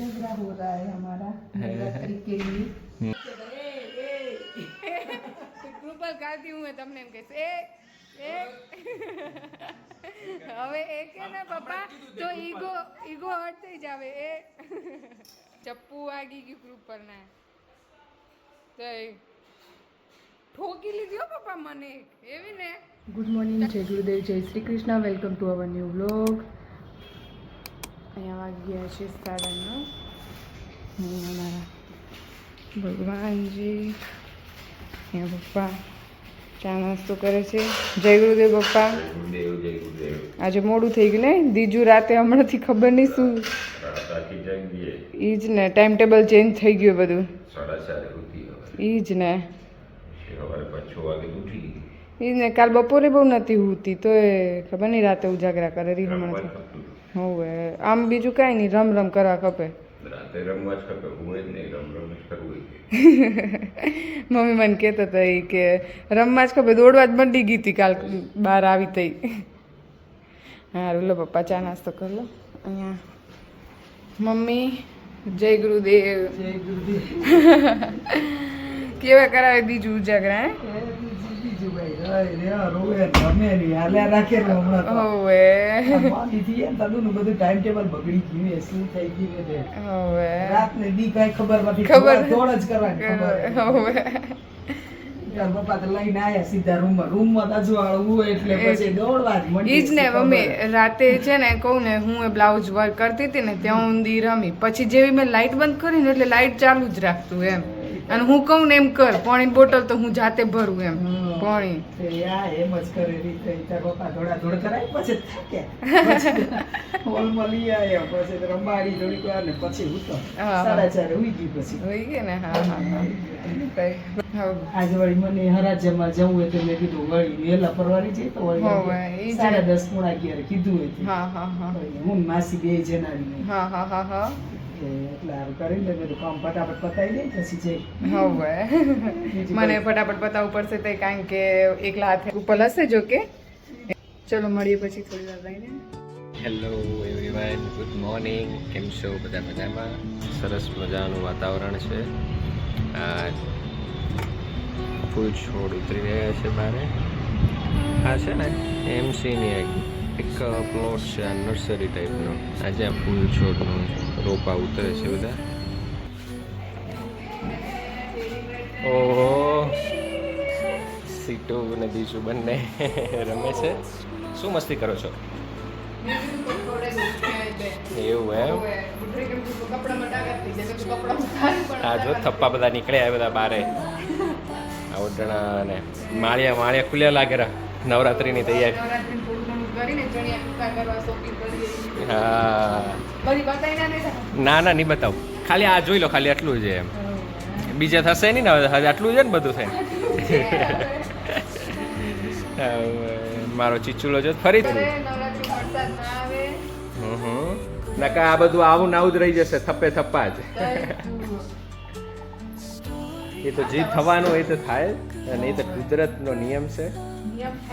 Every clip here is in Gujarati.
झगड़ा हो रहा है हमारा नवरात्रि के लिए। ગ્રુપલ ગાતી હું તમને એમ કહીશ એ હવે એક કે ને પપ્પા તો ઈગો હટ થઈ જાવે એ ચપ્પુ વાગી ગયું ગ્રુપલ ના તો ઠોકી લીધી હો પપ્પા મને એવી ને. ગુડ મોર્નિંગ, જય ગુરુદેવ, જય Shri Krishna. Welcome to our new vlog. અહીંયા વાગ્યા છે 9:30. અમારા ભગવાનજી અહીંયા પપ્પા ચા નાસ્તો કરે છે. જય ગુરુદેવ પપ્પા. આજે મોડું થઈ ગયું ને દીજુ રાતે હમણાંથી ખબર નહીં શું ઈ જ ને ટાઈમ ટેબલ ચેન્જ થઈ ગયું બધું ઈ જ ને ઈ ને કાલ બપોરે બહુ નથી હોતી તો એ ખબર નહીં રાતે ઉજાગરા કરે રહી હમણાંથી હોવે આમ બીજું કાંઈ નહીં રમ રમ કરવા ખપે મમ્મી મને કહેતો હતા એ કે રમવા જ ખબર દોડવા જ મંડી ગઈ હતી કાલ બહાર આવી તઈ. હારું લો પપ્પા ચા નાસ્તો કરી લો. અહીંયા મમ્મી જય ગુરુદેવ. જય ગુરુદેવ. કેવા કરાવે બીજું ઉજાગરા લઈને આયા સીધા રૂમમાં ઈ જ ને મમ્મી રાતે છે ને કહું ને હું એ બ્લાઉઝ વર્ક કરતી હતી ને ત્યાં ઊંધી રમી પછી જેવી મેં લાઇટ બંધ કરીને એટલે લાઇટ ચાલુ જ રાખતું એમ અને હું કહું ને એમ કર પાણી બોટલ તો હું જાતે ભરું એમ પાણી એમ જ કરે ધોડા કરાય પછી હોલમાં લઈ આવ્યા પછી રંબાડી થોડીક વાર ને પછી ઉતો 4:30 ઉઈ ગઈ પછી ઉઈ ગઈ ને. હા આજે વળી મને હરાજમાં જવું હોય તો મેં કીધું વળી વહેલા પરવારી જઈ તો વળી 10:30 પોણા 11 કીધું હોય હું માસી બે જનારી એટલે આમ કરીને બધું કામ ફટાફટ પતાવી દે પછી જઈ હવે મને ફટાફટ પતાવવું પડશે તો કારણ કે એકલા હાથે ઉપર હશે જો કે ચલો મળીએ પછી થોડી વાર રહીને. Hello everyone, good morning. કેમ છો બધા? મજામાં? સરસ મજાનું વાતાવરણ છે. આ ફૂલ છોડ ઉતરી રહ્યા છે બારે. આ છે ને એમસીની એક પ્લોટ છે આ નર્સરી ટાઈપનો. આજે આ ફૂલ છોડનું રોપા ઉતરે છે બધા. ઓહો, સીટો ને બીજું બંને રમે છે. શું મસ્તી કરો છો? એવું એમ? હા જો થપ્પા બધા નીકળ્યા બધા બારે. આવડણા ને માળિયા ખુલ્યા લાગે નવરાત્રિની તૈયારી. હા ના નહીં બતાવું, ખાલી આ જોઈ લો, ખાલી આટલું છે એમ. બીજા થશે નહીં ને હવે આટલું છે ને બધું થાય. મારો ચીચુલો જો ફરી નકા આ બધું આવું ને આવું જ રહી જશે, થપ્પા જ. એ તો જે થવાનું એ તો થાય અને એ તો કુદરતનો નિયમ છે.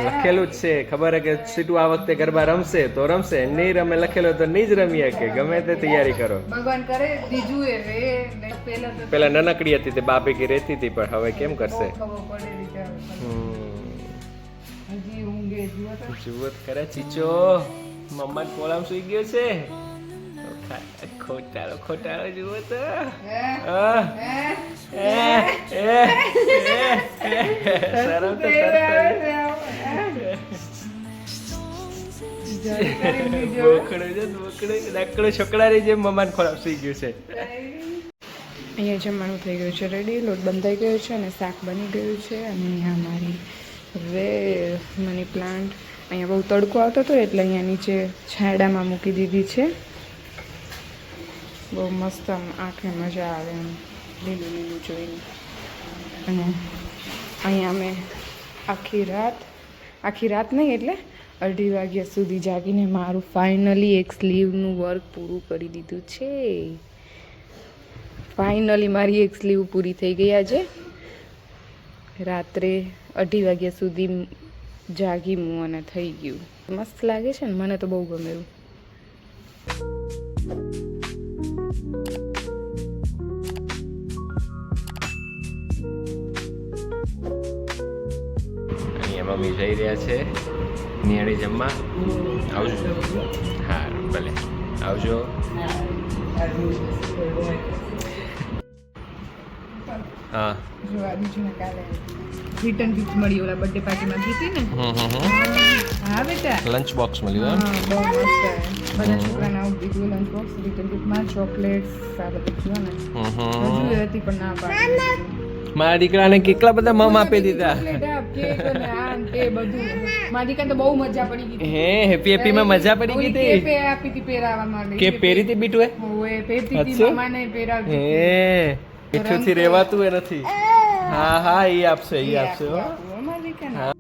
લખેલું જ છે, ખબર હે કે સીટુ આ વખતે ગરબા રમશે તો રમશે, નહીં રમે લખેલો તો નહીં જ રમીએ કે ગમે તે તૈયારી કરો. ભગવાન કરે બીજું એ પેલા નાનકડી હતી તે બા ભેગી રહેતી હતી પણ હવે કેમ કરશે? જુઓ કરે ચીચો મમ્મા કોલામ સુઈ ગયો છે. ખોટાળો જુઓ તો. છોકરા જે મમ્માને ખોરાક સુઈ ગયું છે. અહીંયા જમવાનું થઈ ગયું છે રેડી, લોટ બંધાઈ ગયો છે અને શાક બની ગયું છે. અને અહીંયા મારી મની પ્લાન્ટ અહીંયા બહુ તડકો આવતો હતો એટલે અહીંયા નીચે છાંયડામાં મૂકી દીધી છે. બહુ મસ્ત આંખે મજા આવે એમ લીલું જોઈને. અને અહીંયા અમે આખી રાત નહીં એટલે 2:30 વાગ્યા સુધી જાગીને મારું ફાઇનલી એક સ્લીવનું વર્ક પૂરું કરી દીધું છે. ફાઇનલી મારી એક સ્લીવ પૂરી થઈ ગઈ. આજે રાત્રે 2:30 વાગ્યા સુધી જાગી હું અને થઈ ગયું. મસ્ત લાગે છે ને, મને તો બહુ ગમે એવું. અહીંયા મમ્મી જઈ રહ્યા છે નિયાળી જમવા. આવજો. હા ભલે આવજો. હા જો આ બીજું કાલે રિટર્ન ગિફ્ટ મળી ઓલા બર્થડે પાર્ટીમાં ગીતી ને. હા બેટા લંચ બોક્સ મળ્યું. હા બહુ મસ્ત. બધા છોકરાને આવું દીધું લંચ બોક્સ રિટર્ન ગિફ્ટમાં ચોકલેટ્સ આ બધું થયું ને. હજુ એ હતી પણ ના પાડી. મારા દીકરાને કેટલા બધા મમ આપી દીધા. કેક અને આ ને તે બધું. મારી દીકરાને તો બહુ મજા પડી ગઈ. હે હેપી હેપી માં મજા પડી ગઈ હતી. કેપે આપી હતી પહેરાવવા માટે. કે પહેરી હતી બીટુએ. ઓએ પહેરતી હતી મમ્માને પહેરાવતી. હે મીઠુંથી રહેવાતું એ નથી. હા હા એ આપશે એ આપશે હો. મારી દીકરાને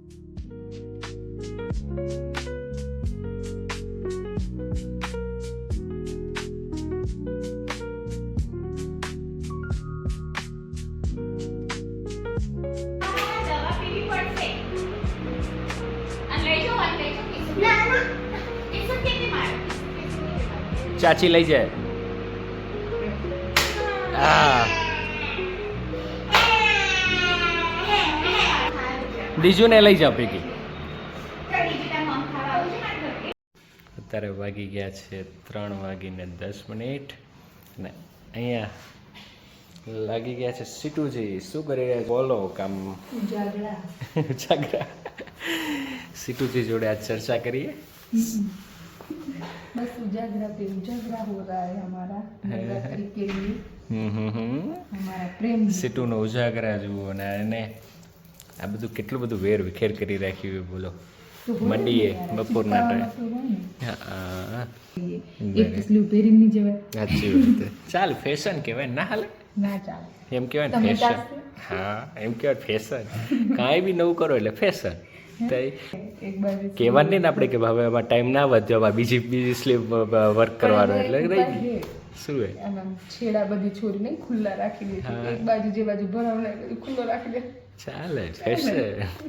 ચાચી લઈ જાય. હા બીજું ને લઈ જાઓ પીકી. અત્યારે વાગી ગયા છે 3:10 અને અહીંયા લાગી ગયા છે સીટુજી. શું કરી રહ્યા છે બોલો? કામ ઉજાગરા. સીટુજી જોડે આજ ચર્ચા કરીએ. बस उजागरा पे उजागरा हो रहा है हमारा नवरात्रि के लिए. हमारा प्रेम સીટુનો ઉજાગરા જુઓ ને એને આ બધું કેટલું બધું વેર વિખેર કરી રાખ્યું બોલો. મંડીએ બપોરના ટાઈમ. હા એક સ્લીવ પહેરી ની જવાય. સાચી વાત. ચાલ ફેશન કહેવાય ના હાલે. ના ચાલે એમ કહેવાય ને ફેશન. હા એમ કહેવાય ફેશન. કાંઈ બી નવું કરો એટલે ફેશન. એક બાજુ કહેવાનું નહીં ને આપણે કે હવે એમાં ટાઈમ ના વધ્યો બીજી સ્લીવ વર્ક કરવાનો એટલે રહી ગયું. શું હે છેડા બધી છોરી નહીં ખુલ્લા રાખી દે. એક બાજુ જે બાજુ ભરાવને ખુલ્લો રાખી દે. ચાલે ફેશન.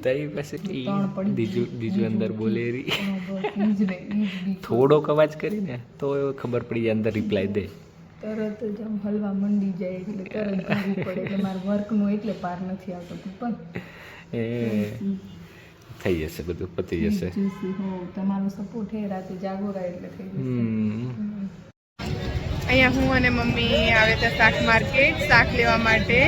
તઈ પછી બીજું અંદર બોલેરી થોડોક અવાજ કરીને તો ખબર પડી જાય અંદર રિપ્લાય દે. તરત જ આમ હલવા મંડી જાય એટલે તરત ભાગવું પડે. એટલે મારા વર્કનું એટલે પાર નથી આવતો પણ એ થઈ જશે બધું પતી જશે. તમારો સપોર્ટ હે રાતે જાગોરા એટલે થઈ જશે. અહીંયા હું અને મમ્મી આવે તો શાક માર્કેટ શાક લેવા માટે.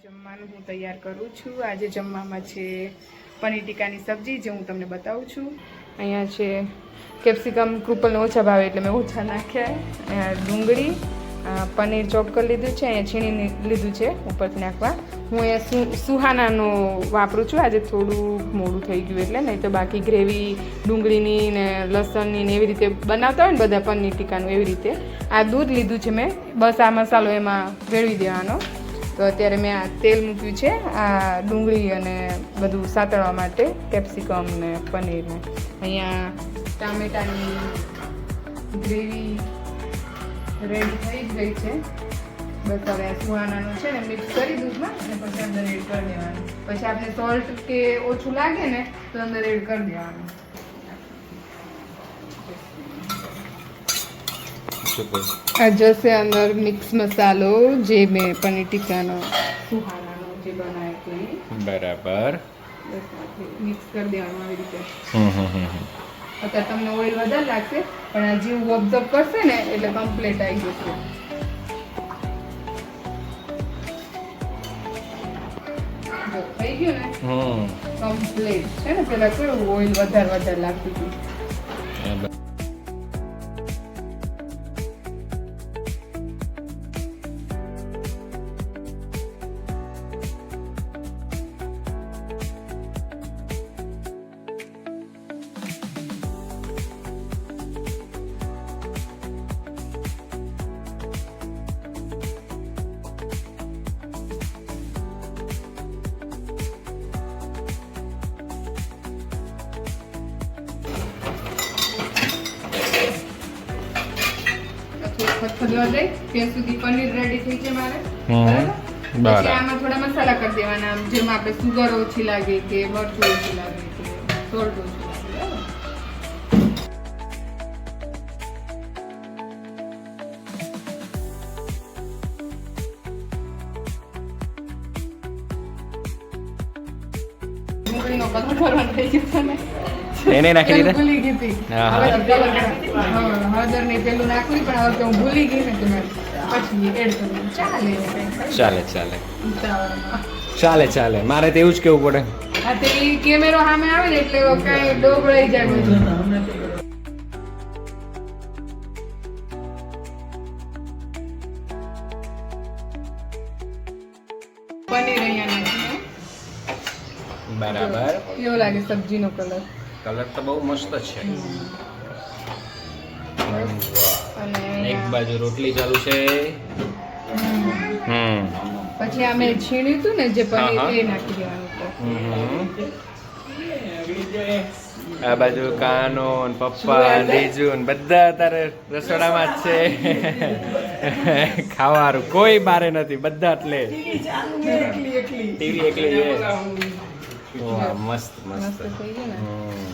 જમવાનું હું તૈયાર કરું છું. આજે જમવામાં છે પનીર ટીકાની સબ્જી જે હું તમને બતાવું છું. અહીંયા છે કેપ્સિકમ કૃપલને ઓછા ભાવે એટલે મેં ઓછા નાખ્યા. અહીંયા ડુંગળી પનીર ચોપ કરી લીધું છે. અહીંયા છીણીને લીધું છે ઉપરથી નાખવા. હું અહીંયા સુહાનાનું વાપરું છું. આજે થોડું મોડું થઈ ગયું એટલે નહીં તો બાકી ગ્રેવી ડુંગળીની ને લસણની ને એવી રીતે બનાવતા હોય ને બધા પનીર ટીકાનું એવી રીતે. આ દૂધ લીધું છે મેં. બસ આ મસાલો એમાં ભેળવી દેવાનો. તો અત્યારે મેં આ તેલ મૂક્યું છે આ ડુંગળી અને બધું સાતળવા માટે કેપ્સિકમ ને પનીરને. અહીંયા ટામેટાની ગ્રેવી રેડી થઈ જ ગઈ છે. બસ હવે સુહાનાનું છે ને મિક્સ કરી દૂધમાં અને પછી અંદર એડ કરી દેવાનું. પછી આપણે સોલ્ટ કે ઓછું લાગે ને તો અંદર એડ કરી દેવાનું. આ જશે અંદર મિક્સ મસાલો જે મેં પનીર ટીકાનો સુહાનાનો જે બનાવ્યો હતો બરાબર મિક્સ કરી દેવાનું આવી રીતે. અત્યારે તમને ઓઇલ વધારે લાગશે પણ આ જેવું ઓબ્ઝર્વ કરશે ને એટલે કમ્પ્લીટ આવી જશે. જો થઈ ગયું ને કમ્પ્લીટ છે ને. પેલા કેવું ઓઇલ વધારે લાગતું હતું. ખદવા દઈ ત્યાં સુધી પનીર રેડી થઈ છે મારે. બરાબર. પછી આમાં થોડા મસાલા કરી દેવાના, જેમાં આપણે સુગર ઓછી લાગે કે મરચું ઓછી લાગે કે સોલ્ટ ઓછી લાગે. ડુંગળીનો કલર કરવાનો થઈ ગયો છે ને, એને નાખી દીધા. ભૂલી ગઈ હતી. હા, હા. હવે હળદર ને પેલું નાખવી પણ હવે તો હું ભૂલી ગઈ ને તો પછી એડ કરવું ચાલે. ચાલે ચાલે ઉતાવળમાં. ચાલે મારે તો એવું જ કેવું પડે. હા તે ઈ કેમેરો સામે આવે ને એટલે કાંઈ ડોબળાઈ જાય બધું. પનીર અહીંયા નાખીએ. બરાબર. કેવો લાગે સબ્જીનો કલર? કલર તો બહુ મસ્ત છે. અને એક બાજુ રોટલી ચાલુ છે. પછી આ મેં છીણ્યું હતું ને જે પનીર હા, હા. એ નાખી દેવાનું હતું. આ બાજુ કાનો ને પપ્પા ને રીજુ ને બધા તારે રસોડામાં જ છે. ખાવાનું કોઈ બારે નથી, બધા એટલે ટીવી એકલી છે. વાહ, મસ્ત મસ્ત મસ્ત. થઈ ગયું ને. હમ.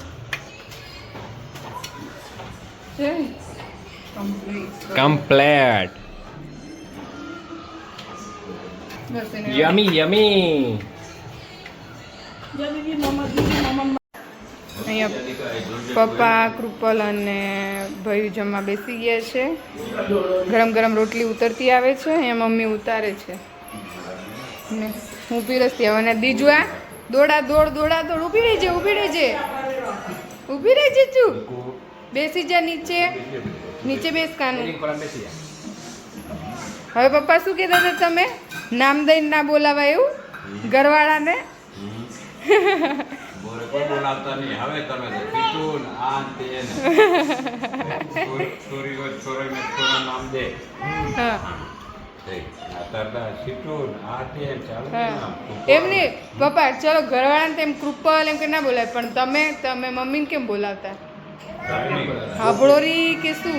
છે કમ્પ્લીટ. કમ્પ્લેટ. બસ એને યમી યમી. અહીંયા પપ્પા કૃપલ અને ભાઈ જમવા બેસી ગયા છે. ગરમ ગરમ રોટલી ઉતરતી આવે છે, અહીંયા મમ્મી ઉતારે છે ને હું પીરસતી આવે. અને બીજું આ દોડા દોડ ઊભી રહેજે ઊભી રહેજે તું, બેસી જા નીચે બેસ કાનું. હવે પપ્પા શું કહેતા હતા તમે? નામ દઈને ના બોલાવા એવું ઘરવાળાને? કોઈ બોલાવતા નહીં હવે તમે તો પીટું ને આ ને તે ને છોરી હોય છોરીને છોરા નામ દે હા અત્યારે સીટું ને આ તે ચાલુ હા એમ નહીં પપ્પા, ચલો ઘરવાળાને તેમ કૃપલ એમ કે ના બોલાય, પણ તમે મમ્મીને કેમ બોલાવતા? હાબળોરી કે શું?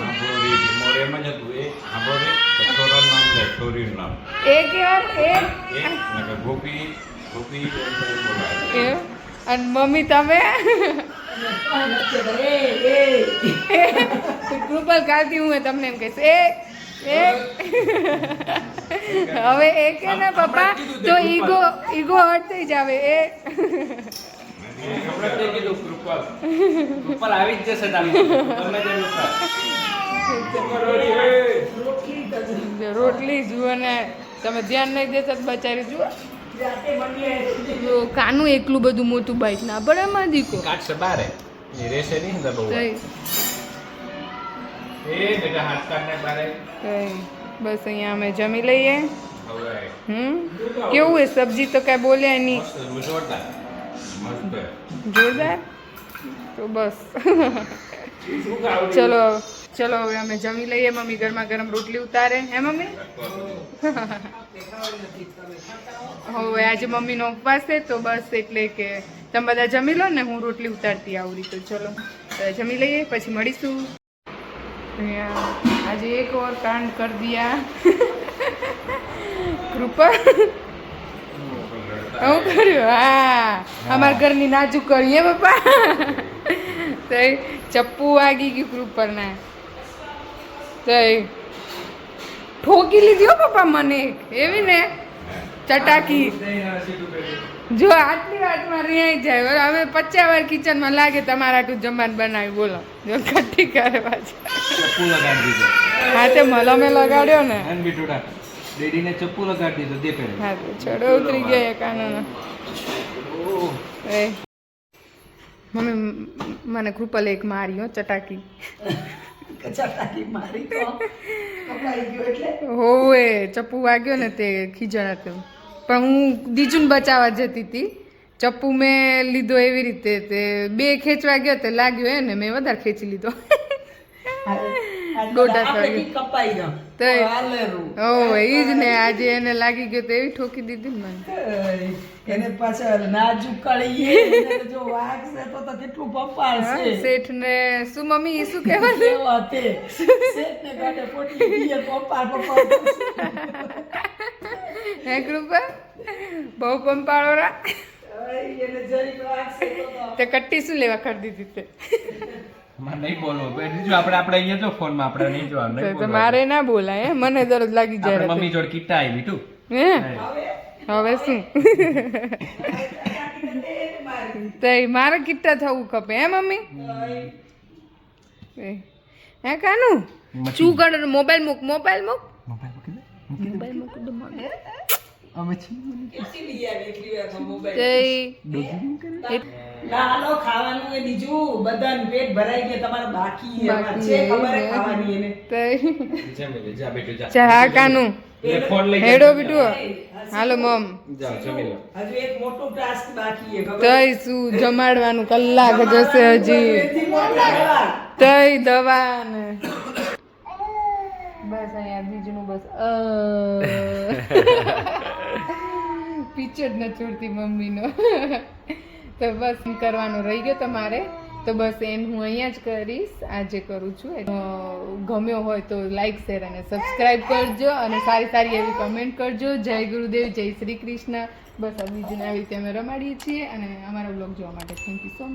મોર એમ જ હતું એ સાંભળે તો છોરાનું નામ દે છોરીનું નામ એ કેવા એ નકર ગોપી ગોપી એમ કરીને બોલાવે. એ અને મમ્મી તમે કૃપલ કાલથી હું તમને એમ કહીશ એ હવે એ કે ને પપ્પા તો ઈગો હર્ટ થઈ જાવે. એ કૃપલ આવી જ જશે તમે રોટલી જુઓ ને તમે ધ્યાન નહીં દેતા તો બચારી જુઓ. કાનું એકલું બધું મોટું બાઈક ના પડે એમાં દીકો કાઢશે બારે એ રહેશે નહીં અંદર બહુ. એ બેટા હાથ કાઢને બારે. બસ અહીંયા અમે જમી લઈએ. હવે કેવું એ સબ્જી તો કાંઈ બોલ્યા નહીં. મસ્ત જોરદાર મસ્ત જોરદાર. તો બસ ચલો હવે અમે જમી લઈએ. મમ્મી ગરમા ગરમ રોટલી ઉતારે. હે મમ્મી? હવે આજે મમ્મીનો ઉપવાસ છે તો બસ એટલે કે તમે બધા જમી લો ને હું રોટલી ઉતારતી આવું રીતે. ચલો જમી લઈએ પછી મળીશું. આજે એક ઓર કાંડ કર દિયા કૃપા. હું કર્યું? હા અમારા ઘરની નાજુક કરીએ પપ્પા. તો ચપ્પુ વાગી ગયું કૃપરના. તો ઠોકી લીધી હો પપ્પા મને એવી ને ચટાકી. જો આટલી વાતમાં રિહાઈ જાય. હવે 50 વાર કિચનમાં લાગે તમારા આટલું જમવાનું બનાવ્યું. બોલો જો ખટ્ટી કરવા છે. ચપ્પુ લગાડી દીધો. હા તે મલમે લગાડ્યો ને. હન બીટુડા ડેડીને ચપ્પુ લગાડી દીધો દે પહેલે. હા તો છોડો ઉતરી ગયા કાનોનો. એ મમ્મી મને કૃપલ એક માર્યો ચટાકી. હોવે ચપ્પુ વાગ્યો ને તે ખીજણ હતું. પણ હું દીજુને બચાવવા જતી હતી. ચપ્પુ મેં લીધો એવી રીતે તે બે ખેંચવા ગયો તે લાગ્યો એને મેં વધારે ખેંચી લીધો. દોઢા આપણે વાગે ઈ કપાઈ ગયો તો હાલેરું. ઓ ઈ જ ને આજે એને લાગી ગયો તો એવી ઠોકી દીધી ને મને એને પાછળ નાજુક કળીએ એને જો વાગશે તો કેટલું પપ્પાળશે. શેઠ ને શું મમ્મી ઈ શું કહેવાય એવા તે શેઠને ગાડે પોટલી દીએ પપ્પા હે કૃપા બહુ પંપાળો રા એને જરીક વાગશે તો તે કટ્ટી શું લેવા કરી દીધી તે મારે નહીં બોલવું બીજું આપણે અહીંયા જો ફોનમાં આપણે નહીં જોવાનું નહીં તો બોલવાનું. મારે ના બોલાય હે મને દરરોજ લાગી આપણે જાય મમ્મી જોડે કીટા આવી તું હે હવે શું તે મારે કિટ્ટા થવું ખપે હે મમ્મી હે કાનું શું કર મોબાઈલ મૂક મોબાઈલ મૂક મોબાઈલ મૂક દો ના હાલો ખાવાનું એ બીજું બધાનું પેટ ભરાઈ ગયા તમારે બાકી એમાં છે ખબર હે ખાવાની એને જા બેટું જા ચા કાનું લે ફોન લઈ હેડો બીટુ હાલો મમ જાઓ જમી લો. હજુ એક મોટું ટાસ્ક બાકી છે ખબર તઈ શું જમાડવાનું કલાક જશે હજી એથી મોટા કલાક. તઈ દવા ને બસ અહીંયા બીજનું બસ પીછે જ ન છોડતી મમ્મીનો તો બસ એમ કરવાનું રહી ગયો તમારે તો બસ એમ હું અહીંયા જ કરીશ આજે કરું છું ગમ્યો હોય તો લાઈક શેર અને સબસ્ક્રાઈબ કરજો અને સારી સારી એવી કમેન્ટ કરજો જય ગુરુદેવ જય શ્રી કૃષ્ણ બસ આ બીજને આવી રીતે અમે રમાડીએ છીએ અને અમારા બ્લોગ જોવા માટે થેન્ક યુ સો મચ